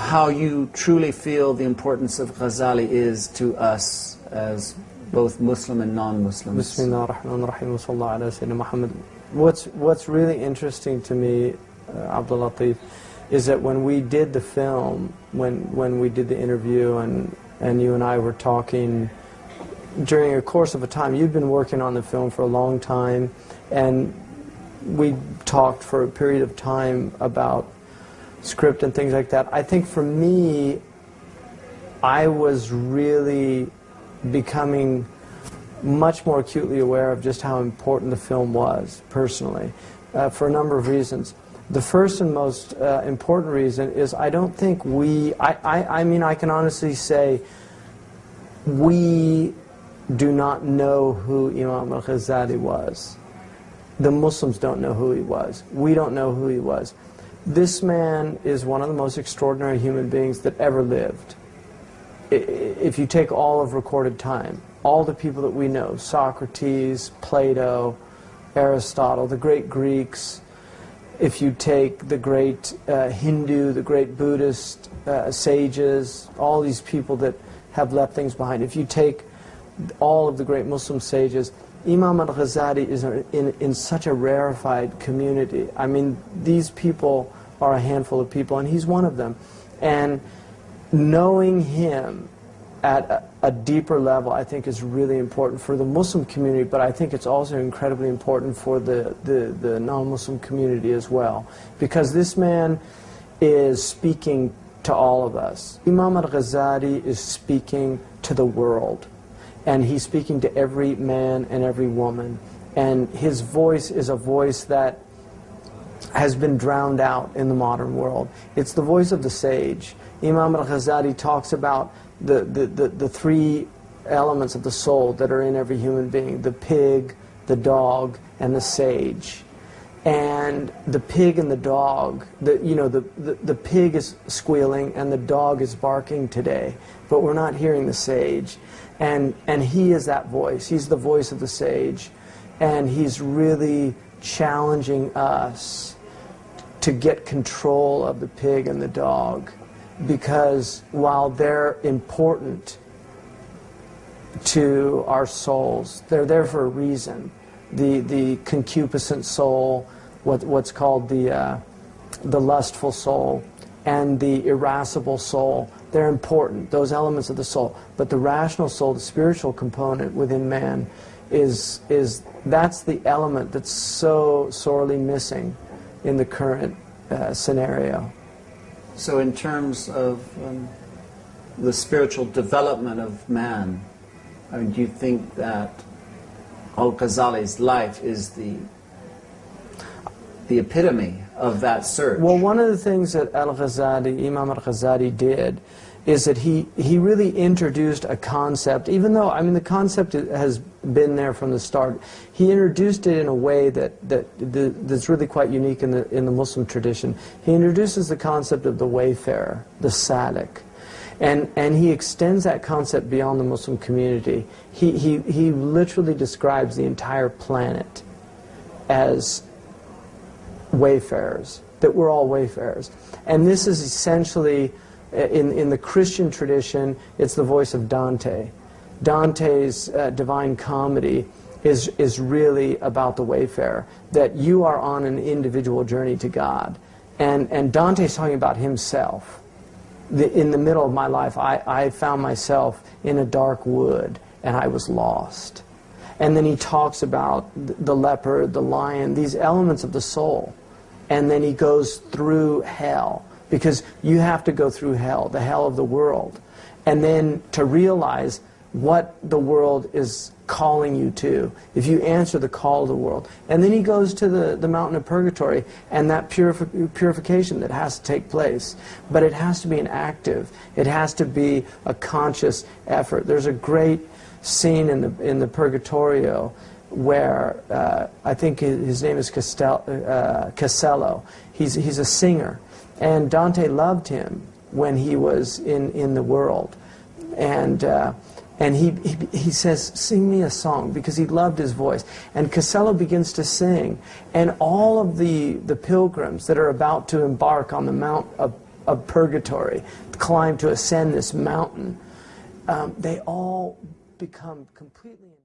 how you truly feel the importance of Ghazali is to us as both Muslim and non-Muslims. Bismillah ar-Rahman ar-Rahim wa sallallahu ala Sayyidina Muhammad. What's really interesting to me, Abdul Latif, is that when we did the film, when we did the interview and you and I were talking during a course of a time, you'd been working on the film for a long time, and we talked for a period of time about script and things like that. I think for me, I was really becoming much more acutely aware of just how important the film was, personally, for a number of reasons. The first and most important reason is I don't think I mean, I can honestly say we do not know who Imam al-Ghazali was. The Muslims don't know who he was. We don't know who he was. This man is one of the most extraordinary human beings that ever lived. If you take all of recorded time, all the people that we know, Socrates, Plato, Aristotle, the great Greeks, if you take the great Hindu, the great Buddhist sages, all these people that have left things behind, if you take all of the great Muslim sages, Imam al-Ghazali is in such a rarefied community. I mean, these people are a handful of people, and he's one of them. And knowing him at a deeper level, I think, is really important for the Muslim community, but I think it's also incredibly important for the non-Muslim community as well, because this man is speaking to all of us. Imam al-Ghazali is speaking to the world, and he's speaking to every man and every woman, and his voice is a voice that has been drowned out in the modern world. It's the voice of the sage. Imam al-Ghazali talks about the three elements of the soul that are in every human being: the pig, the dog, and the sage. And the pig and the dog, the pig is squealing and the dog is barking today, but we're not hearing the sage. And he is that voice. He's the voice of the sage, and he's really challenging us to get control of the pig and the dog, because while they're important to our souls, they're there for a reason. The concupiscent soul, what's called the lustful soul, and the irascible soul, they're important, those elements of the soul. But the rational soul, the spiritual component within man, that's the element that's so sorely missing in the current scenario. So in terms of the spiritual development of man, I mean, do you think that al-Ghazali's life is the epitome of that search? Well, one of the things that Imam al-Ghazali did is that he really introduced a concept, even though, I mean, the concept has been there from the start. He introduced it in a way that's really quite unique in the Muslim tradition. He introduces the concept of the wayfarer, the salik. And he extends that concept beyond the Muslim community. He literally describes the entire planet as wayfarers, that we're all wayfarers. And this is essentially, in the Christian tradition, it's the voice of Dante. Dante's Divine Comedy is really about the wayfarer, that you are on an individual journey to God. And Dante's talking about himself. In the middle of my life, I found myself in a dark wood, and I was lost. And then he talks about the leopard, the lion, these elements of the soul. And then he goes through hell, because you have to go through hell, the hell of the world. And then to realize what the world is calling you to, if you answer the call of the world. And then he goes to the mountain of purgatory, and that purification that has to take place. But it has to be an active, it has to be a conscious effort. There's a great scene in the Purgatorio where I think his name is Castello. He's a singer, and Dante loved him when he was in the world, and he says, "Sing me a song," because he loved his voice. And Castello begins to sing, and all of the pilgrims that are about to embark on the Mount of of purgatory, climb to ascend this mountain, they all become completely